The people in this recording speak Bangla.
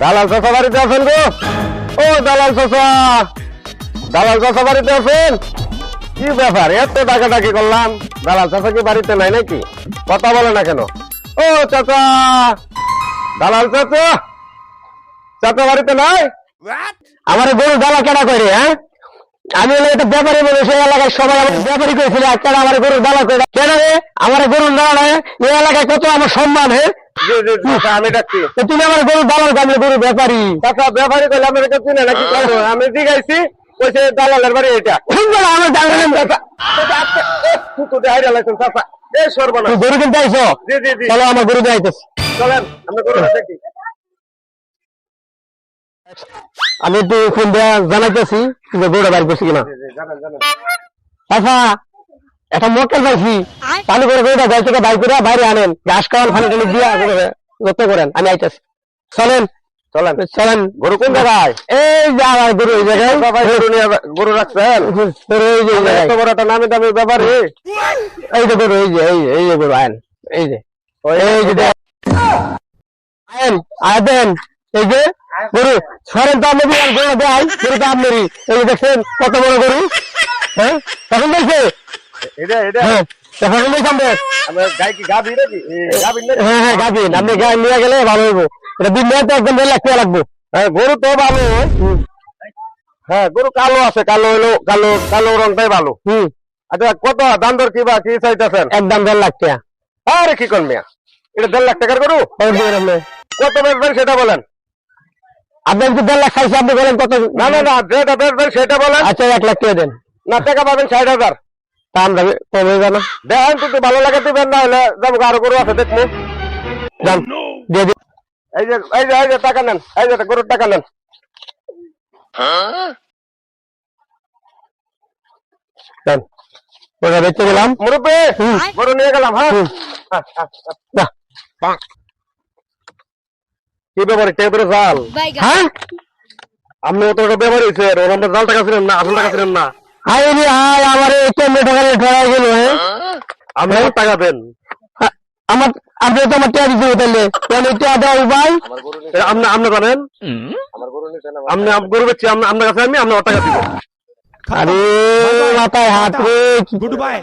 দালাল চাচা বাড়িতে আছেন গো? ও দালাল চাচা, দালাল চাচা বাড়িতে আছেন? কি ব্যাপার, এত ডাকাডাকি করলাম, দালাল চাচা কি বাড়িতে নাই নাকি? কথা বলে না কেন? ও চাচা, দালাল চাচা, চাচা বাড়িতে নাই? আমার গরু দালাল কেনা করে? হ্যাঁ, আমি হলো এটা ব্যাপারী বলে সেই এলাকায় সবাই আমার ব্যাপারী করেছিল, কেন আমার গরুর দালাল করে? কেন রে আমার গরুর দালাল? এই এলাকায় কত আমার সম্মান। হ্যাঁ আমি ডাকছি, তুমি আমার গরু দালাল, আমি গরু ব্যাপারী। চাচা ব্যাপারী করলে আমি চিনে নাকি? আমি জিগাইছি, কইছে দালালের বাড়ি এটা। আমার জানলেন চাচা, চাচা এই সর্বনাশ, গরু কিনতে আইছো? জি জি জি, চলো আমার গরু যাইতেছি, চলেন আমরা গরু দেখি। আমি একটু ফোন দেওয়া জানাইতেছি যে গরুটা বাইর করছি কিনা। আচ্ছা একটা মোটর পাইছি, চালু করে গরুটা গাড়ি থেকে বাইর করে বাইরে আনেন, ঘাস খাওয়ান ফানি টানি দিয়া যত্ন করেন, আমি আইতেছি। চলেন চলেন চলেন। গরু কোন জায়গায়? এই যে আমার গরু এই জায়গায়। গরু নিয়ে গরু রাখছেন? এত বড় একটা নামি দামি ব্যাপার। এই যে গরু, এই যে এই যে গরু আয়েন, এই যে এই যে আয়েন আয় দেন, এই যে গরু সরেন তো আপনি গরু দেয়, গরু তো আপনারই। এই যে দেখছেন কত বড় গরু। হ্যাঁ তখন দেখছে আপনি গায়ে নিয়ে গেলে ভালো হইব। এটা দিন তো একদম 1.5 লাখ টাকা লাগবে। হ্যাঁ গরু তো ভালো। হ্যাঁ গরু কালো আছে, কালো হইলো, কালো কালো রংটাই ভালো। আচ্ছা কত দাম দর কি বা কি চাইতেছেন? একদম 1.5 লাখ টাকা। আরে কি করবে এটা? 1.5 লাখ টাকার গরু? কত বেচবেন সেটা বলেন। আপনি যদি 1.5 লাখ খাইছে, আপনি বলেন কত? না না না, যেটা বেচবেন সেটা বলেন। আচ্ছা 1 লাখ টাকা দেন। না টাকা পাবেন 60,000। দাম যাবে কমে যাবে। দেখেন যদি ভালো লাগে দিবেন, না হলে যাবো, আরো গরু আছে দেখবো। দিয়ে দিন। এই যে এই যে এই যে টাকা নেন, এই যে গরুর টাকা নেন। বেচতে গেলাম মুরব্বী, গরু নিয়ে গেলাম। হ্যাঁ কি ব্যাপারে টেবিলে জাল? হ্যাঁ আপনি অত ব্যবহার হয়েছে, ওর আমরা জাল টাকা ছিলেন না, আসল টাকা ছিলেন না। হাই রে হাই, আমার কেমনে টাকা ঠেড়াই গেল। হ্যাঁ আপনি আমার টাকা দেন। আমার আপনি তো আমার টাকা দিতে তাহলে টাকা দেওয়া ভাই। আপনি আপনি জানেন আপনি গরু বেচছি আপনার কাছে, আমি আপনার টাকা দিব। আরে মাথায় হাত রে। Good bye.